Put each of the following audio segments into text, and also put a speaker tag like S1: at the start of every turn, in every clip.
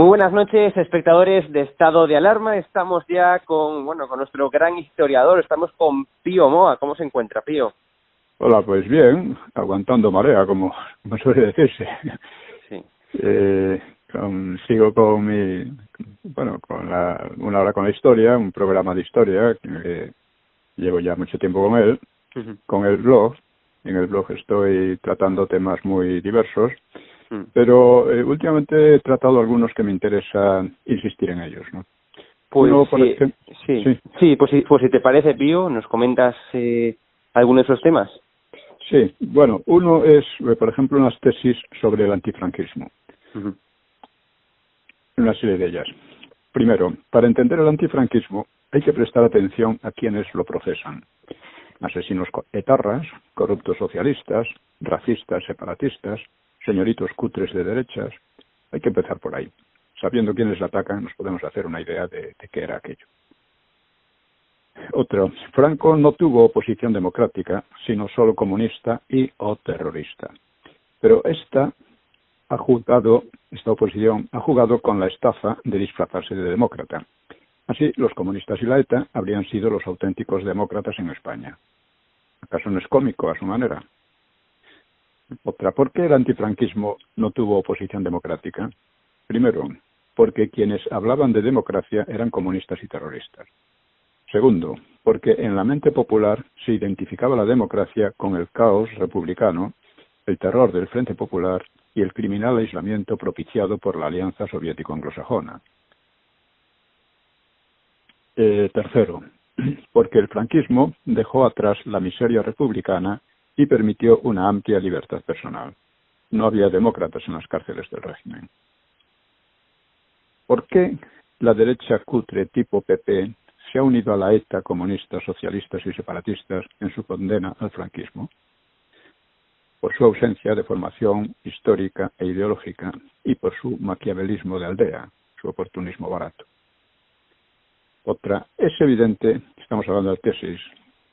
S1: Muy buenas noches, espectadores de Estado de Alarma. Estamos ya con nuestro gran historiador. Estamos con Pío Moa. ¿Cómo se encuentra, Pío?
S2: Hola, pues bien, aguantando marea, como suele decirse.
S1: Sí.
S2: Sigo con una hora con la historia, un programa de historia que llevo ya mucho tiempo con él, con el blog. En el blog estoy tratando temas muy diversos, pero últimamente he tratado algunos que me interesa insistir en ellos, ¿no?
S1: Pues
S2: Uno, por ejemplo,
S1: pues si te parece, Pío, nos comentas algunos de esos temas.
S2: Sí, bueno, uno es, por ejemplo, unas tesis sobre el antifranquismo. Una serie de ellas. Primero, para entender el antifranquismo hay que prestar atención a quienes lo procesan. Asesinos etarras, corruptos socialistas, racistas, separatistas, señoritos cutres de derechas. Hay que empezar por ahí. Sabiendo quiénes la atacan, nos podemos hacer una idea de qué era aquello. Otro, Franco no tuvo oposición democrática, sino solo comunista y o terrorista. Pero esta oposición ha jugado con la estafa de disfrazarse de demócrata. Así, los comunistas y la ETA habrían sido los auténticos demócratas en España. ¿Acaso no es cómico a su manera? Otra, ¿por qué el antifranquismo no tuvo oposición democrática? Primero, porque quienes hablaban de democracia eran comunistas y terroristas. Segundo, porque en la mente popular se identificaba la democracia con el caos republicano, el terror del Frente Popular y el criminal aislamiento propiciado por la alianza soviético-anglosajona. Tercero, porque el franquismo dejó atrás la miseria republicana y permitió una amplia libertad personal. No había demócratas en las cárceles del régimen. ¿Por qué la derecha cutre tipo PP se ha unido a la ETA, comunistas, socialistas y separatistas en su condena al franquismo? Por su ausencia de formación histórica e ideológica y por su maquiavelismo de aldea, su oportunismo barato. Otra, es evidente, estamos hablando de tesis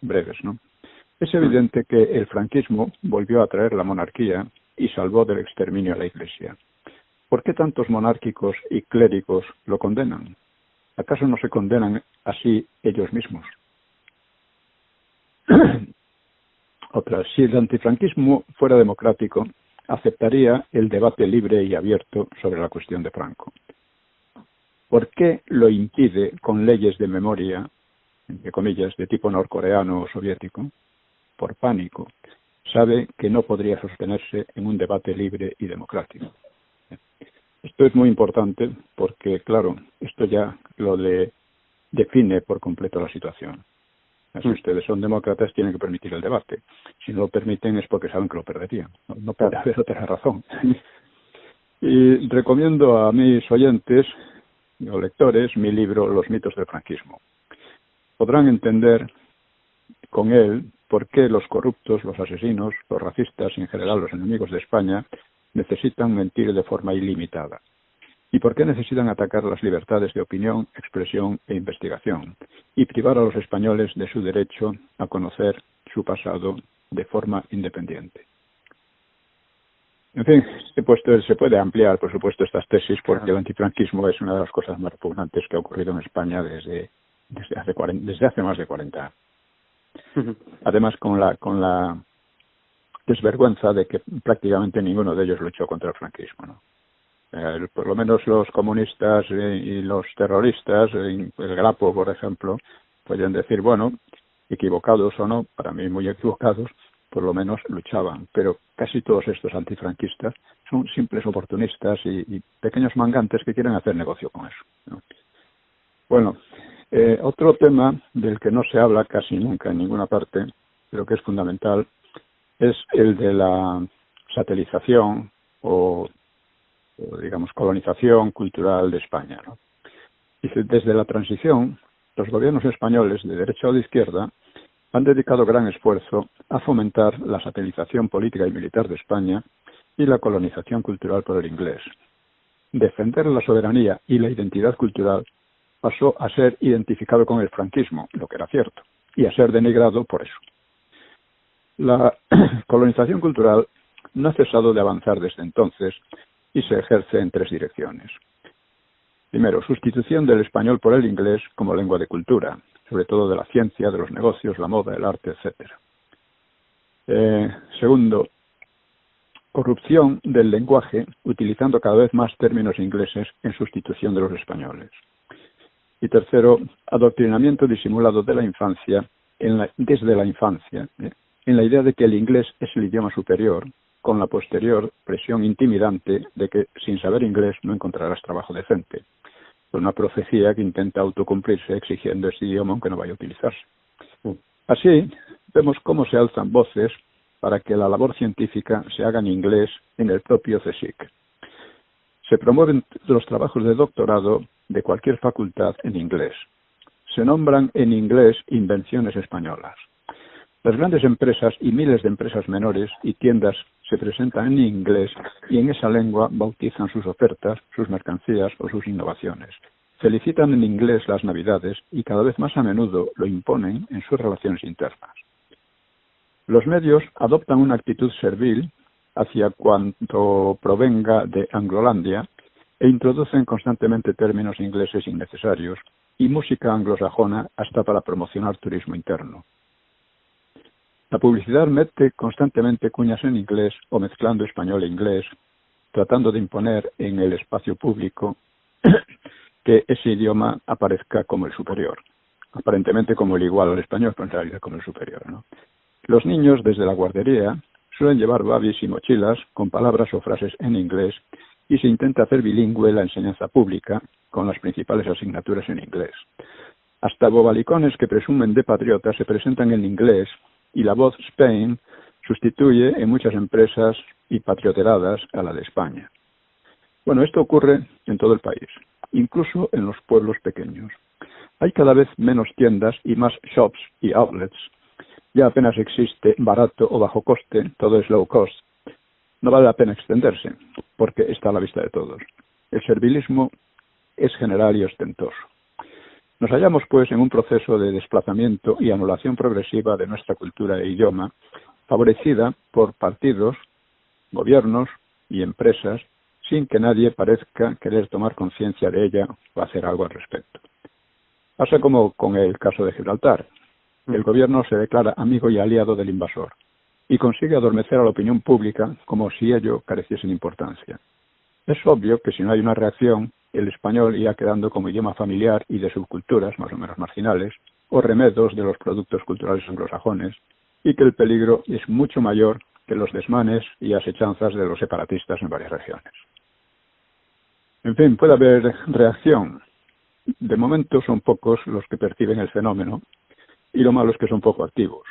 S2: breves, ¿no? Es evidente que el franquismo volvió a traer la monarquía y salvó del exterminio a la Iglesia. ¿Por qué tantos monárquicos y clérigos lo condenan? ¿Acaso no se condenan así ellos mismos? Otra, si el antifranquismo fuera democrático, aceptaría el debate libre y abierto sobre la cuestión de Franco. ¿Por qué lo impide con leyes de memoria, entre comillas, de tipo norcoreano o soviético? Por pánico. Sabe que no podría sostenerse en un debate libre y democrático. Esto es muy importante porque, claro, esto ya lo define por completo la situación. Si ustedes son demócratas, tienen que permitir el debate. Si no lo permiten es porque saben que lo perderían. No puede haber otra razón. Y recomiendo a mis oyentes o lectores mi libro Los mitos del franquismo. Podrán entender con él por qué los corruptos, los asesinos, los racistas y en general los enemigos de España necesitan mentir de forma ilimitada. ¿Y por qué necesitan atacar las libertades de opinión, expresión e investigación? Y privar a los españoles de su derecho a conocer su pasado de forma independiente. En fin, se puede ampliar, por supuesto, estas tesis porque el antifranquismo es una de las cosas más repugnantes que ha ocurrido en España desde hace más de 40 años. Además, con la desvergüenza de que prácticamente ninguno de ellos luchó contra el franquismo, ¿no? Por lo menos los comunistas y los terroristas, el Grapo, por ejemplo, podrían decir, bueno, equivocados o no, para mí muy equivocados, por lo menos luchaban. Pero casi todos estos antifranquistas son simples oportunistas y pequeños mangantes que quieren hacer negocio con eso, ¿no? Bueno, otro tema del que no se habla casi nunca en ninguna parte, pero que es fundamental, es el de la satelización o digamos, colonización cultural de España, ¿no? Dice, desde la transición, los gobiernos españoles, de derecha o de izquierda, han dedicado gran esfuerzo a fomentar la satelización política y militar de España y la colonización cultural por el inglés. Defender la soberanía y la identidad cultural pasó a ser identificado con el franquismo, lo que era cierto, y a ser denigrado por eso. La colonización cultural no ha cesado de avanzar desde entonces y se ejerce en tres direcciones. Primero, sustitución del español por el inglés como lengua de cultura, sobre todo de la ciencia, de los negocios, la moda, el arte, etcétera. Segundo, corrupción del lenguaje, utilizando cada vez más términos ingleses en sustitución de los españoles. Y tercero, adoctrinamiento disimulado de la infancia, desde la infancia, en la idea de que el inglés es el idioma superior, con la posterior presión intimidante de que sin saber inglés no encontrarás trabajo decente. Una profecía que intenta autocumplirse exigiendo ese idioma aunque no vaya a utilizarse. Así, vemos cómo se alzan voces para que la labor científica se haga en inglés en el propio CSIC. Se promueven los trabajos de doctorado de cualquier facultad en inglés. Se nombran en inglés invenciones españolas. Las grandes empresas y miles de empresas menores y tiendas se presentan en inglés y en esa lengua bautizan sus ofertas, sus mercancías o sus innovaciones. Felicitan en inglés las Navidades y cada vez más a menudo lo imponen en sus relaciones internas. Los medios adoptan una actitud servil hacia cuanto provenga de Anglolandia e introducen constantemente términos ingleses innecesarios y música anglosajona hasta para promocionar turismo interno. La publicidad mete constantemente cuñas en inglés o mezclando español e inglés, tratando de imponer en el espacio público que ese idioma aparezca como el superior, aparentemente como el igual al español, pero en realidad como el superior, ¿no? Los niños, desde la guardería, suelen llevar babis y mochilas con palabras o frases en inglés y se intenta hacer bilingüe la enseñanza pública con las principales asignaturas en inglés. Hasta bobalicones que presumen de patriotas se presentan en inglés y la voz Spain sustituye en muchas empresas y patrioteradas a la de España. Bueno, esto ocurre en todo el país, incluso en los pueblos pequeños. Hay cada vez menos tiendas y más shops y outlets. Ya apenas existe barato o bajo coste, todo es low cost. No vale la pena extenderse, porque está a la vista de todos. El servilismo es general y ostentoso. Nos hallamos, pues, en un proceso de desplazamiento y anulación progresiva de nuestra cultura e idioma, favorecida por partidos, gobiernos y empresas, sin que nadie parezca querer tomar conciencia de ella o hacer algo al respecto. Pasa como con el caso de Gibraltar. El gobierno se declara amigo y aliado del invasor y consigue adormecer a la opinión pública como si ello careciese de importancia. Es obvio que si no hay una reacción, el español irá quedando como idioma familiar y de subculturas más o menos marginales o remedos de los productos culturales anglosajones y que el peligro es mucho mayor que los desmanes y asechanzas de los separatistas en varias regiones. En fin, puede haber reacción. De momento son pocos los que perciben el fenómeno y lo malo es que son poco activos.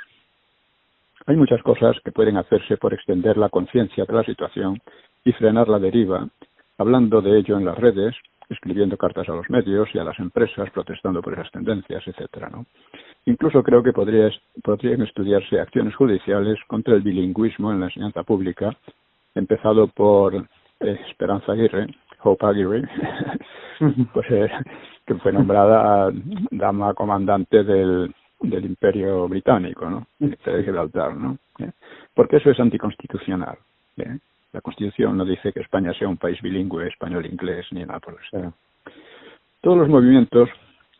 S2: Hay muchas cosas que pueden hacerse por extender la conciencia de la situación y frenar la deriva, hablando de ello en las redes, escribiendo cartas a los medios y a las empresas, protestando por esas tendencias, etcétera, ¿no? Incluso creo que podrían estudiarse acciones judiciales contra el bilingüismo en la enseñanza pública, empezado por Esperanza Aguirre, Hope Aguirre, pues, que fue nombrada dama comandante del Imperio Británico, ¿no? De Gibraltar, ¿no? Porque eso es anticonstitucional. La Constitución no dice que España sea un país bilingüe, español-inglés, ni nada por el estilo. Todos los movimientos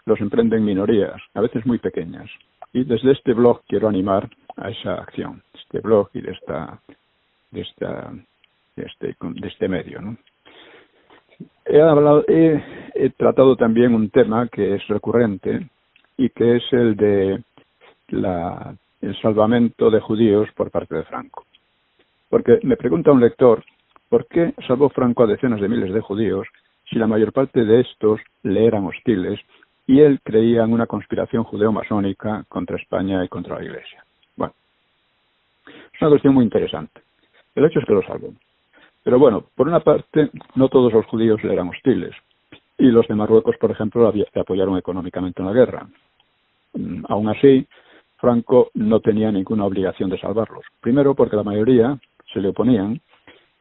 S2: los emprenden minorías, a veces muy pequeñas. Y desde este blog quiero animar a esa acción, este blog y de este medio, ¿no? He tratado también un tema que es recurrente y que es el de el salvamento de judíos por parte de Franco. Porque me pregunta un lector, ¿por qué salvó Franco a decenas de miles de judíos si la mayor parte de estos le eran hostiles y él creía en una conspiración judeo-masónica contra España y contra la Iglesia? Bueno, es una cuestión muy interesante. El hecho es que lo salvó. Pero bueno, por una parte, no todos los judíos le eran hostiles. Y los de Marruecos, por ejemplo, le apoyaron económicamente en la guerra. Aún así, Franco no tenía ninguna obligación de salvarlos. Primero, porque la mayoría se le oponían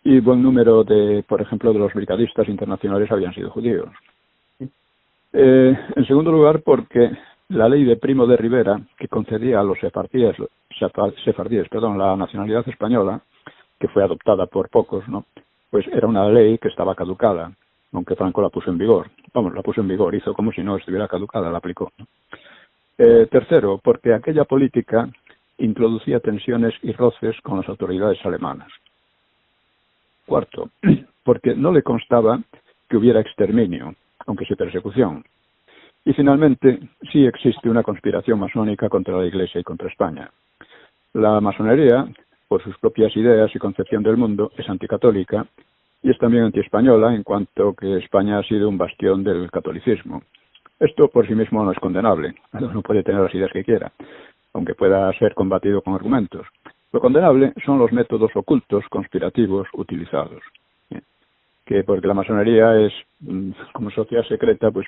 S2: y buen número por ejemplo, de los brigadistas internacionales habían sido judíos. En segundo lugar, porque la ley de Primo de Rivera, que concedía a los sefardíes, la nacionalidad española, que fue adoptada por pocos, ¿no? Pues era una ley que estaba caducada aunque Franco la puso en vigor. Vamos, la puso en vigor, hizo como si no estuviera caducada, la aplicó. Tercero, porque aquella política introducía tensiones y roces con las autoridades alemanas. Cuarto, porque no le constaba que hubiera exterminio, aunque sí persecución. Y finalmente, sí existe una conspiración masónica contra la Iglesia y contra España. La masonería, por sus propias ideas y concepción del mundo, es anticatólica y es también antiespañola en cuanto que España ha sido un bastión del catolicismo. Esto por sí mismo no es condenable, uno puede tener las ideas que quiera, aunque pueda ser combatido con argumentos. Lo condenable son los métodos ocultos, conspirativos, utilizados. Que porque la masonería es, como sociedad secreta, pues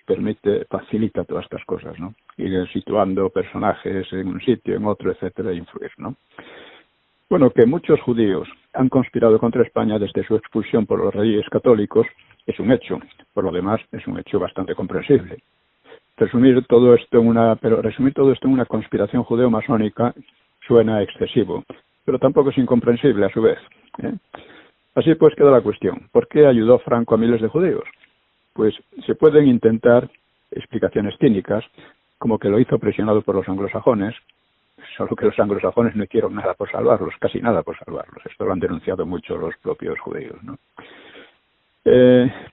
S2: facilita todas estas cosas, ¿no? Ir situando personajes en un sitio, en otro, etcétera, e influir, ¿no? Bueno, que muchos judíos han conspirado contra España desde su expulsión por los reyes católicos es un hecho. Por lo demás, es un hecho bastante comprensible. Resumir todo esto en una conspiración judeo-masónica suena excesivo, pero tampoco es incomprensible a su vez, ¿eh? Así pues queda la cuestión. ¿Por qué ayudó Franco a miles de judíos? Pues se pueden intentar explicaciones cínicas, como que lo hizo presionado por los anglosajones, solo que los anglosajones no hicieron nada por salvarlos, casi nada por salvarlos. Esto lo han denunciado mucho los propios judíos, ¿no?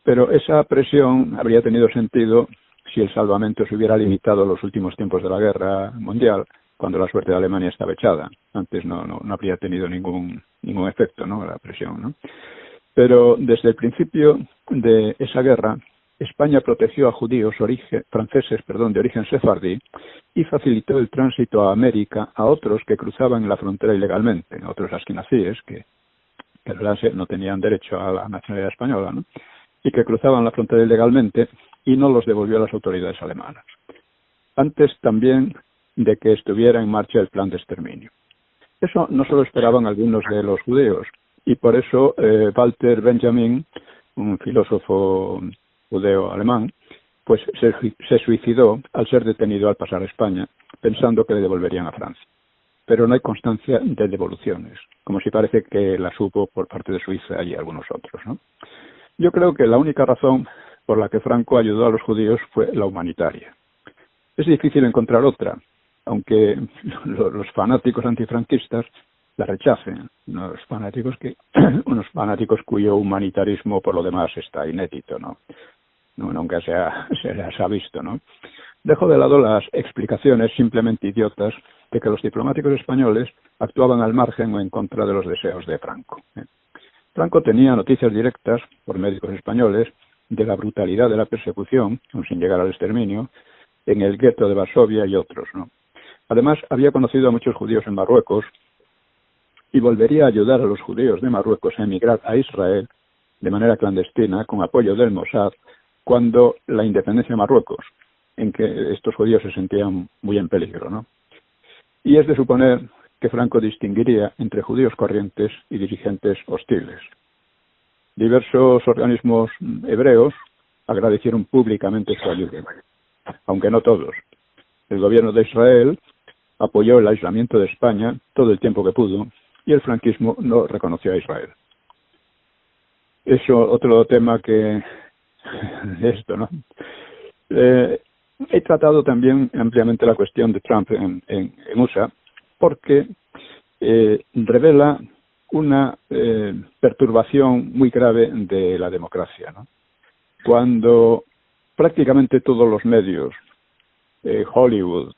S2: Pero esa presión habría tenido sentido si el salvamento se hubiera limitado a los últimos tiempos de la guerra mundial, cuando la suerte de Alemania estaba echada. Antes no habría tenido ningún efecto, ¿no?, la presión, ¿no? Pero desde el principio de esa guerra, España protegió a judíos franceses de origen sefardí y facilitó el tránsito a América a otros que cruzaban la frontera ilegalmente, a otros asquenazíes que no tenían derecho a la nacionalidad española, ¿no?, y que cruzaban la frontera ilegalmente y no los devolvió a las autoridades alemanas. Antes también de que estuviera en marcha el plan de exterminio. Eso no solo esperaban algunos de los judíos, y por eso Walter Benjamin, un filósofo judeo-alemán, pues se suicidó al ser detenido al pasar a España, pensando que le devolverían a Francia. Pero no hay constancia de devoluciones, como si parece que las hubo por parte de Suiza y algunos otros, ¿no? Yo creo que la única razón por la que Franco ayudó a los judíos fue la humanitaria. Es difícil encontrar otra, aunque los fanáticos antifranquistas la rechacen. Unos fanáticos cuyo humanitarismo por lo demás está inédito, ¿no? Nunca se les ha visto, ¿no? Dejo de lado las explicaciones simplemente idiotas de que los diplomáticos españoles actuaban al margen o en contra de los deseos de Franco. Franco tenía noticias directas por médicos españoles de la brutalidad de la persecución, aun sin llegar al exterminio, en el gueto de Varsovia y otros, ¿no? Además, había conocido a muchos judíos en Marruecos y volvería a ayudar a los judíos de Marruecos a emigrar a Israel de manera clandestina con apoyo del Mossad cuando la independencia de Marruecos, en que estos judíos se sentían muy en peligro, ¿no? Y es de suponer que Franco distinguiría entre judíos corrientes y dirigentes hostiles. Diversos organismos hebreos agradecieron públicamente su ayuda, aunque no todos. El gobierno de Israel apoyó el aislamiento de España todo el tiempo que pudo y el franquismo no reconoció a Israel. Eso, otro tema que esto, ¿no? He tratado también ampliamente la cuestión de Trump en USA porque revela una perturbación muy grave de la democracia, ¿no? Cuando prácticamente todos los medios, Hollywood,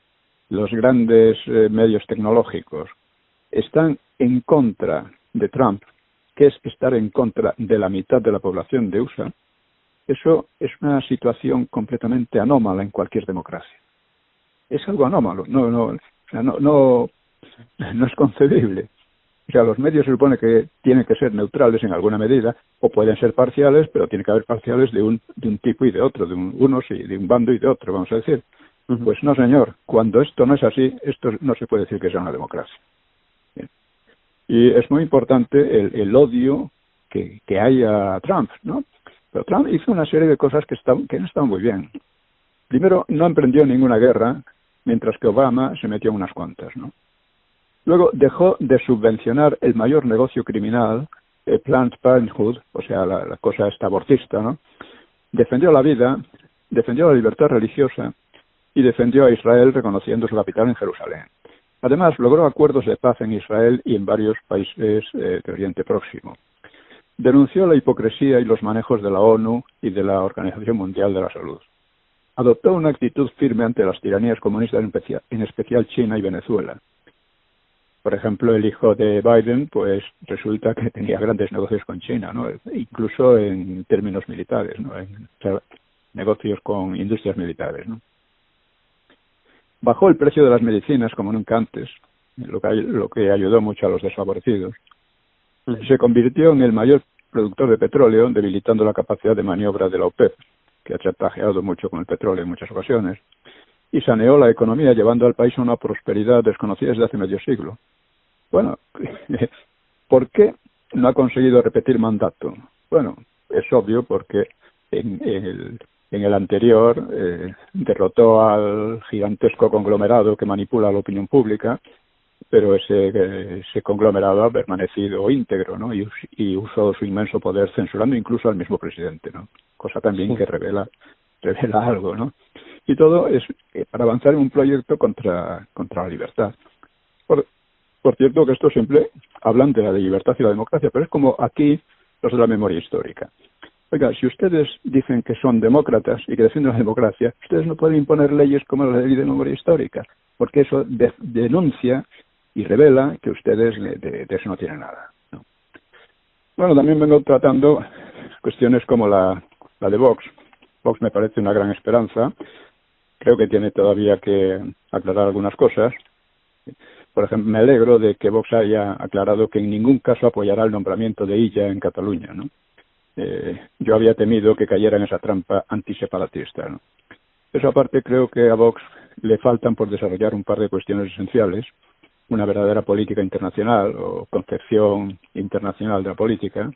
S2: los grandes medios tecnológicos, están en contra de Trump, que es estar en contra de la mitad de la población de USA, eso es una situación completamente anómala en cualquier democracia. Es algo anómalo, no es concebible. O sea, los medios se supone que tienen que ser neutrales en alguna medida, o pueden ser parciales, pero tiene que haber parciales de un tipo y de otro, de un bando y de otro, vamos a decir. Uh-huh. Pues no, señor, cuando esto no es así, esto no se puede decir que sea una democracia. Bien. Y es muy importante el odio que hay a Trump, ¿no? Pero Trump hizo una serie de cosas que no estaban muy bien. Primero, no emprendió ninguna guerra, mientras que Obama se metió en unas cuantas, ¿no? Luego dejó de subvencionar el mayor negocio criminal, Planned Parenthood, o sea, la cosa esta abortista, ¿no? Defendió la vida, defendió la libertad religiosa y defendió a Israel reconociendo su capital en Jerusalén. Además, logró acuerdos de paz en Israel y en varios países de Oriente Próximo. Denunció la hipocresía y los manejos de la ONU y de la Organización Mundial de la Salud. Adoptó una actitud firme ante las tiranías comunistas, en especial China y Venezuela. Por ejemplo, el hijo de Biden, pues resulta que tenía grandes negocios con China, ¿no? Incluso en términos militares, ¿no? Negocios con industrias militares, ¿no? Bajó el precio de las medicinas como nunca antes, lo que ayudó mucho a los desfavorecidos. Se convirtió en el mayor productor de petróleo, debilitando la capacidad de maniobra de la OPEP, que ha chantajeado mucho con el petróleo en muchas ocasiones, y saneó la economía, llevando al país a una prosperidad desconocida desde hace medio siglo. Bueno, ¿por qué no ha conseguido repetir mandato? Bueno, es obvio porque en el anterior derrotó al gigantesco conglomerado que manipula la opinión pública, pero ese conglomerado ha permanecido íntegro, ¿no? Y usó su inmenso poder censurando incluso al mismo presidente, ¿no? Cosa también que revela algo, ¿no? Y todo es para avanzar en un proyecto contra la libertad. Por cierto que esto siempre hablan de la libertad y la democracia, pero es como aquí los de la memoria histórica. Oiga, si ustedes dicen que son demócratas y que defienden la democracia, ustedes no pueden imponer leyes como la ley de memoria histórica, porque eso denuncia y revela que ustedes de eso no tienen nada, ¿no? Bueno, también vengo tratando cuestiones como la de Vox. Vox me parece una gran esperanza. Creo que tiene todavía que aclarar algunas cosas. Por ejemplo, me alegro de que Vox haya aclarado que en ningún caso apoyará el nombramiento de Illa en Cataluña, ¿no? Yo había temido que cayera en esa trampa antiseparatista, ¿no? Eso aparte, creo que a Vox le faltan por desarrollar un par de cuestiones esenciales: una verdadera política internacional o concepción internacional de la política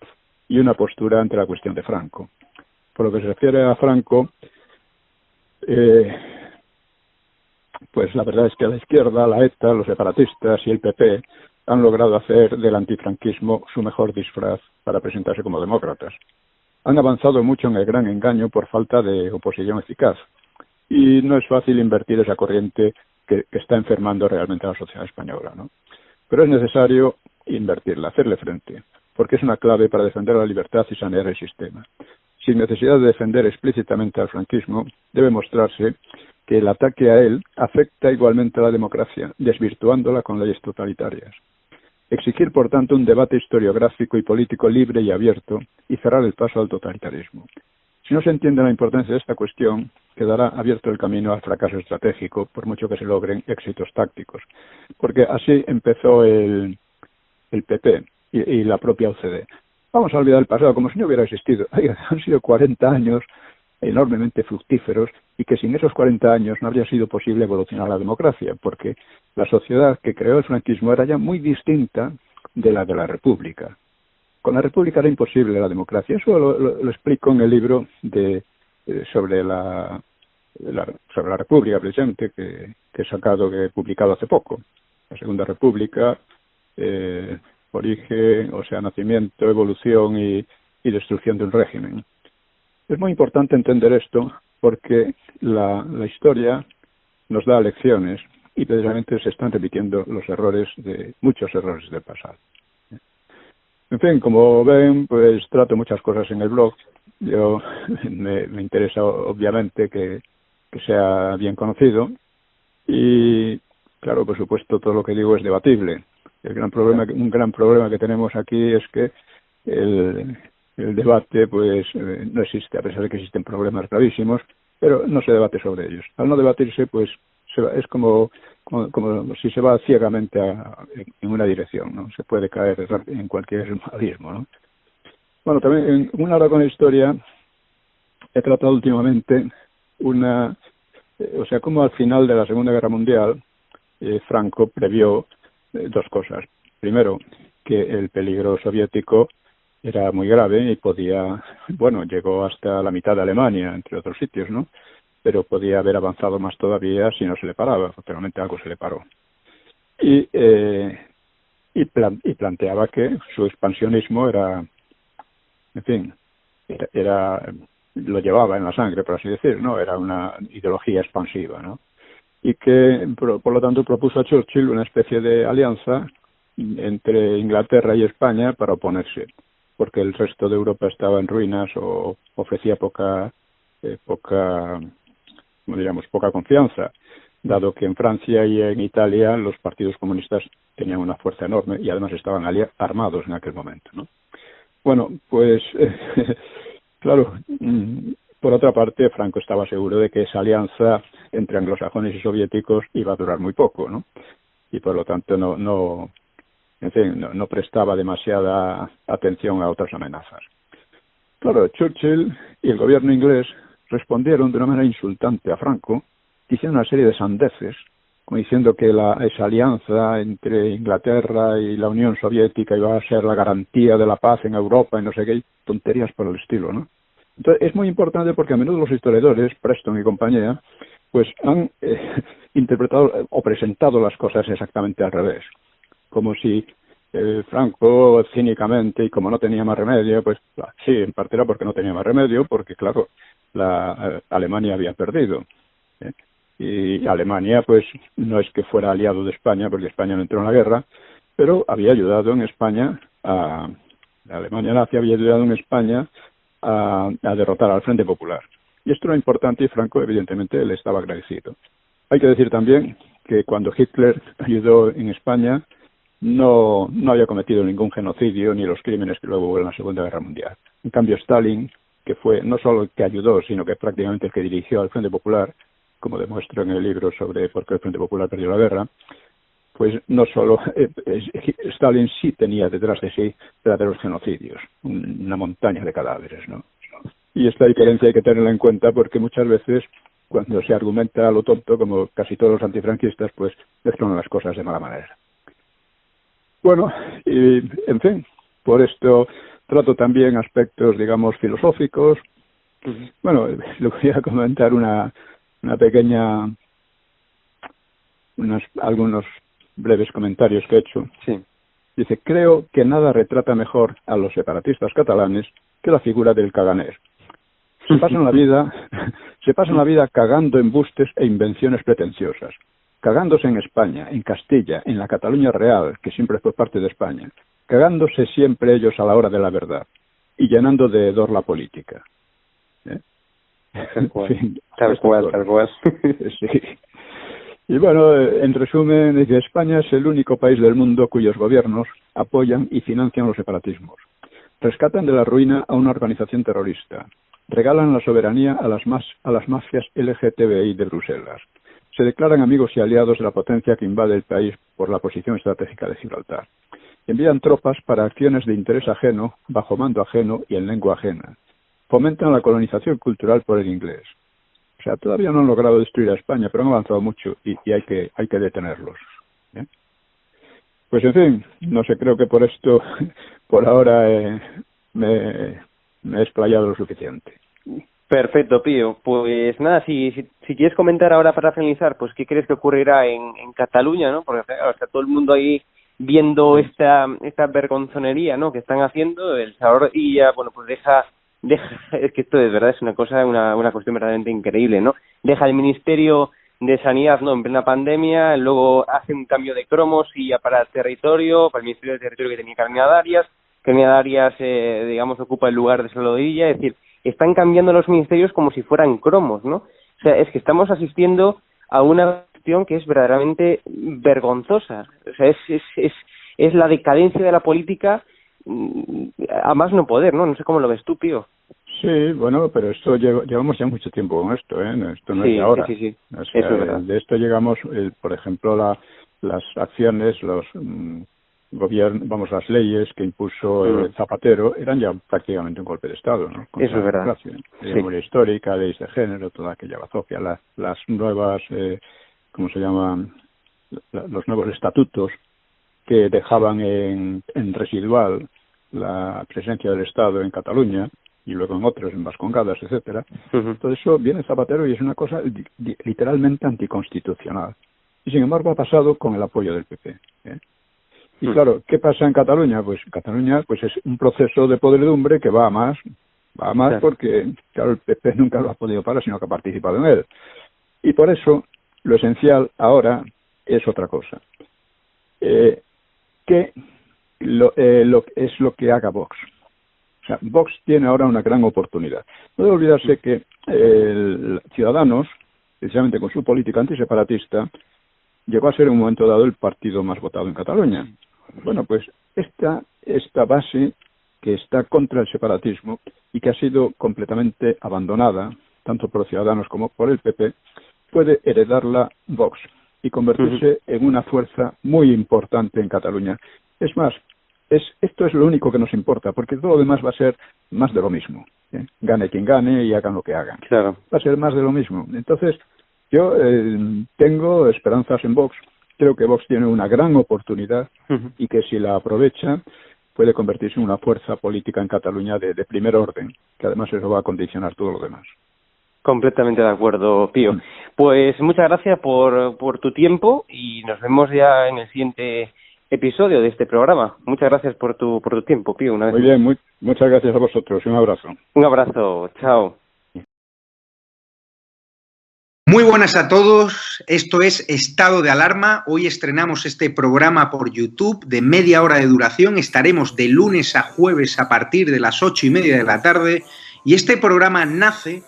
S2: y una postura ante la cuestión de Franco. Por lo que se refiere a Franco, pues la verdad es que la izquierda, la ETA, los separatistas y el PP han logrado hacer del antifranquismo su mejor disfraz para presentarse como demócratas. Han avanzado mucho en el gran engaño por falta de oposición eficaz, y no es fácil invertir esa corriente que está enfermando realmente a la sociedad española, ¿no? Pero es necesario invertirla, hacerle frente, porque es una clave para defender la libertad y sanear el sistema. Sin necesidad de defender explícitamente al franquismo, debe mostrarse que el ataque a él afecta igualmente a la democracia, desvirtuándola con leyes totalitarias. Exigir, por tanto, un debate historiográfico y político libre y abierto y cerrar el paso al totalitarismo. Si no se entiende la importancia de esta cuestión, quedará abierto el camino al fracaso estratégico, por mucho que se logren éxitos tácticos. Porque así empezó el PP y la propia OCDE. Vamos a olvidar el pasado como si no hubiera existido. Han sido 40 años enormemente fructíferos, y que sin esos 40 años no habría sido posible evolucionar la democracia, porque la sociedad que creó el franquismo era ya muy distinta de la República. Con la República era imposible la democracia. Eso lo explico en el libro sobre la República, precisamente, que he sacado, que he publicado hace poco. La Segunda República, origen, o sea, nacimiento, evolución y destrucción de un régimen. Es muy importante entender esto porque la historia nos da lecciones, y precisamente se están repitiendo muchos errores del pasado. En fin, como ven, pues trato muchas cosas en el blog. Yo me interesa obviamente que sea bien conocido, y claro, por supuesto, todo lo que digo es debatible. Un gran problema que tenemos aquí es que el debate pues no existe, a pesar de que existen problemas gravísimos, pero no se debate sobre ellos. Al no debatirse, pues es como si se va ciegamente en una dirección, ¿no? Se puede caer en cualquier abismo, ¿no? Bueno, también en una hora con la historia he tratado últimamente cómo al final de la Segunda Guerra Mundial Franco previó dos cosas. Primero, que el peligro soviético era muy grave y llegó hasta la mitad de Alemania, entre otros sitios, ¿no? Pero podía haber avanzado más todavía si no se le paraba. Naturalmente algo se le paró. Y planteaba que su expansionismo era lo llevaba en la sangre, por así decir, ¿no? Era una ideología expansiva, ¿no? Y que, por lo tanto, propuso a Churchill una especie de alianza entre Inglaterra y España para oponerse, porque el resto de Europa estaba en ruinas o ofrecía poca confianza, dado que en Francia y en Italia los partidos comunistas tenían una fuerza enorme y además estaban armados en aquel momento, ¿no? Bueno, pues claro, por otra parte, Franco estaba seguro de que esa alianza entre anglosajones y soviéticos iba a durar muy poco, ¿no? Y por lo tanto no prestaba demasiada atención a otras amenazas. Claro, Churchill y el gobierno inglés respondieron de una manera insultante a Franco, diciendo una serie de sandeces, como diciendo que esa alianza entre Inglaterra y la Unión Soviética iba a ser la garantía de la paz en Europa y no sé qué, tonterías por el estilo, ¿no? Entonces, es muy importante porque a menudo los historiadores, Preston y compañía, pues han interpretado o presentado las cosas exactamente al revés, como si Franco cínicamente, y como no tenía más remedio, pues sí, en parte era porque no tenía más remedio, porque claro, Alemania había perdido, ¿eh? Y Alemania pues no es que fuera aliado de España, porque España no entró en la guerra, pero había ayudado en España la Alemania nazi había ayudado en España a derrotar al Frente Popular. Y esto era importante y Franco evidentemente le estaba agradecido. Hay que decir también que cuando Hitler ayudó en España no había cometido ningún genocidio ni los crímenes que luego hubo en la Segunda Guerra Mundial. En cambio Stalin, que fue no solo el que ayudó, sino que prácticamente el que dirigió al Frente Popular, como demuestro en el libro sobre por qué el Frente Popular perdió la guerra, pues no solo Stalin sí tenía detrás de sí verdaderos genocidios, una montaña de cadáveres, ¿no? Y esta diferencia hay que tenerla en cuenta porque muchas veces cuando se argumenta a lo tonto, como casi todos los antifranquistas, pues mezclan las cosas de mala manera. Bueno, y en fin, por esto trato también aspectos, digamos, filosóficos. Bueno, le voy a comentar algunos breves comentarios que he hecho.
S1: Sí.
S2: Dice, creo que nada retrata mejor a los separatistas catalanes que la figura del caganer. Se pasan la vida cagando embustes e invenciones pretenciosas, cagándose en España, en Castilla, en la Cataluña real, que siempre fue parte de España, cagándose siempre ellos a la hora de la verdad y llenando de hedor la política.
S1: Tal cual.
S2: Sí. Y bueno, en resumen, dice, España es el único país del mundo cuyos gobiernos apoyan y financian los separatismos. Rescatan de la ruina a una organización terrorista. Regalan la soberanía a las mafias LGTBI de Bruselas. Se declaran amigos y aliados de la potencia que invade el país por la posición estratégica de Gibraltar. Envían tropas para acciones de interés ajeno, bajo mando ajeno y en lengua ajena. Fomentan la colonización cultural por el inglés. O sea, todavía no han logrado destruir a España, pero han avanzado mucho y hay que detenerlos. Pues en fin, no sé, creo que por esto, por ahora, me he explayado lo suficiente.
S1: Perfecto, Pío. Pues nada, si quieres comentar ahora para finalizar, pues qué crees que ocurrirá en Cataluña, ¿no? Porque claro, está todo el mundo ahí viendo esta vergonzonería, ¿no? Que están haciendo, el Salvador y ya, bueno, pues deja, es que esto de verdad es una cuestión verdaderamente increíble, ¿no? Deja el Ministerio de Sanidad, ¿no? En plena pandemia, luego hace un cambio de cromos y ya para el territorio, para el Ministerio de Territorio que tenía Carmina Darias, digamos, ocupa el lugar de Salodilla, es decir, están cambiando los ministerios como si fueran cromos, ¿no? O sea, es que estamos asistiendo a una cuestión que es verdaderamente vergonzosa. O sea, es la decadencia de la política a más no poder, ¿no? No sé cómo lo ves tú, Pío.
S2: Sí, bueno, pero esto llevamos ya mucho tiempo con esto, ¿eh? Esto no es de ahora.
S1: Sí.
S2: O sea,
S1: eso es verdad.
S2: De esto llegamos, por ejemplo, las acciones, las leyes que impuso Zapatero eran ya prácticamente un golpe de Estado, ¿no?
S1: Eso es verdad.
S2: Memoria histórica, leyes de género, toda aquella bazofia, las nuevas, ¿cómo se llaman? Los nuevos estatutos que dejaban en residual la presencia del Estado en Cataluña y luego en otros, en Vascongadas, etcétera. Todo eso viene Zapatero y es una cosa literalmente anticonstitucional. Y sin embargo ha pasado con el apoyo del PP, ¿eh? Y claro, ¿qué pasa en Cataluña? Pues Cataluña pues es un proceso de podredumbre que va a más. Va a más
S1: Claro.
S2: porque, claro, el PP nunca lo ha podido parar, sino que ha participado en él. Y por eso, lo esencial ahora es otra cosa. ¿Qué es lo que haga Vox? O sea, Vox tiene ahora una gran oportunidad. No debe olvidarse que Ciudadanos, precisamente con su política antiseparatista, llegó a ser en un momento dado el partido más votado en Cataluña. Bueno, pues esta base que está contra el separatismo y que ha sido completamente abandonada, tanto por Ciudadanos como por el PP, puede heredarla Vox y convertirse en una fuerza muy importante en Cataluña. Es más, esto es lo único que nos importa, porque todo lo demás va a ser más de lo mismo. Gane quien gane y hagan lo que hagan.
S1: Claro.
S2: Va a ser más de lo mismo. Entonces, yo tengo esperanzas en Vox. Creo que Vox tiene una gran oportunidad y que si la aprovecha puede convertirse en una fuerza política en Cataluña de primer orden, que además eso va a condicionar todo lo demás.
S1: Completamente de acuerdo, Pío. Pues muchas gracias por tu tiempo y nos vemos ya en el siguiente episodio de este programa. Muchas gracias por tu tiempo, Pío. Una vez
S2: Muy bien, muchas gracias a vosotros y un abrazo.
S1: Un abrazo, chao.
S3: Muy buenas a todos, esto es Estado de Alarma. Hoy estrenamos este programa por YouTube de media hora de duración. Estaremos de lunes a jueves a partir de las 8:30 de la tarde. Y este programa nace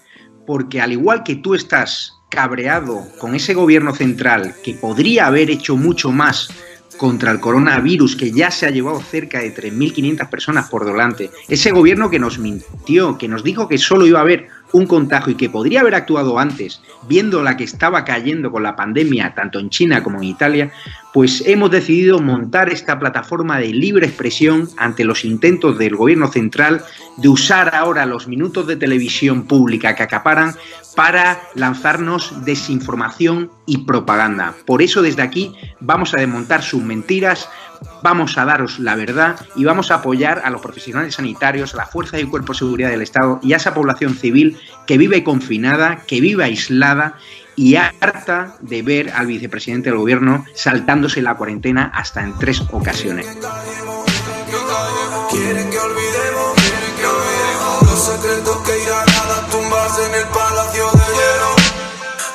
S3: porque, al igual que tú estás cabreado con ese gobierno central que podría haber hecho mucho más contra el coronavirus, que ya se ha llevado cerca de 3.500 personas por delante, ese gobierno que nos mintió, que nos dijo que solo iba a haber un contagio y que podría haber actuado antes, viendo la que estaba cayendo con la pandemia tanto en China como en Italia, pues hemos decidido montar esta plataforma de libre expresión ante los intentos del gobierno central de usar ahora los minutos de televisión pública que acaparan para lanzarnos desinformación y propaganda. Por eso desde aquí vamos a desmontar sus mentiras, vamos a daros la verdad y vamos a apoyar a los profesionales sanitarios, a las fuerzas y cuerpos de seguridad del Estado y a esa población civil que vive confinada, que vive aislada y harta de ver al vicepresidente del gobierno saltándose la cuarentena hasta en 3 ocasiones.
S4: Quieren que olvidemos los secretos que irán a tumbarse en el palacio de hielo.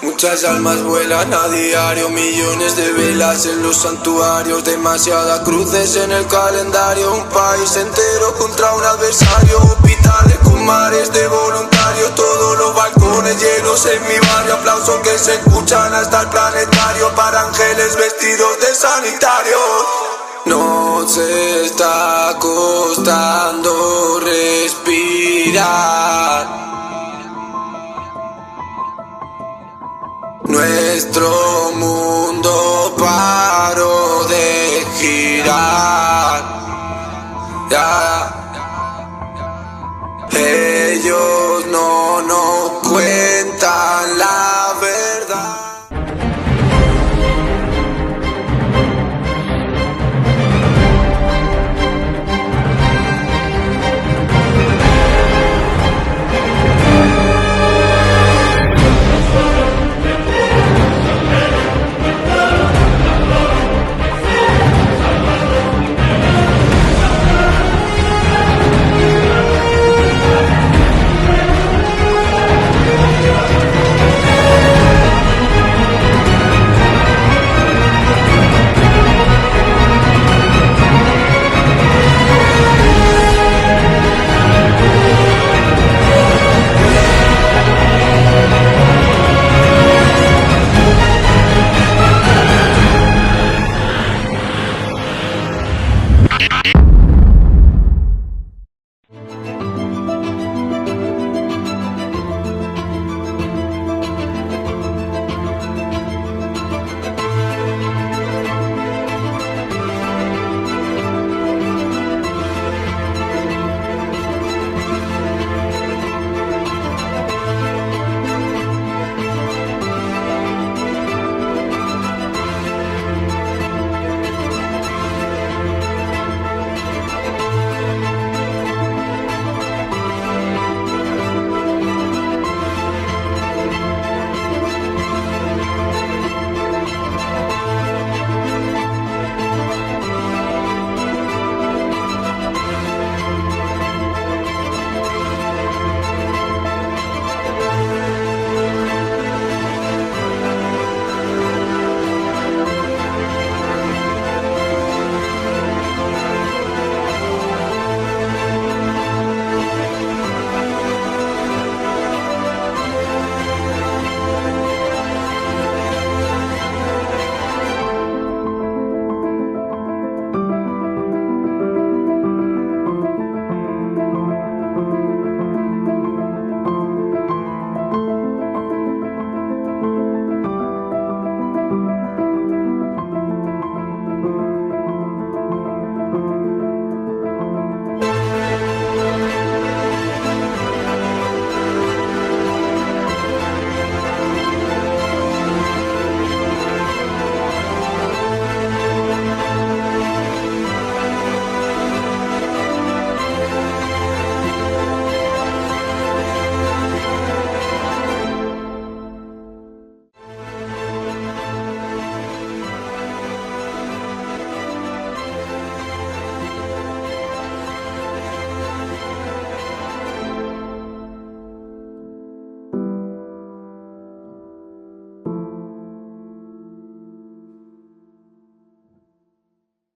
S4: Muchas almas vuelan a diario, millones de velas en los santuarios, demasiadas cruces en el calendario, un país entero contra un adversario, hospitales con mares de voluntarios, todos los balcones llenos en mi barrio, aplausos que se escuchan hasta el planetario para ángeles vestidos de sanitarios. Nos está costando respirar. Nuestro mundo paró de girar. Ya. Ellos no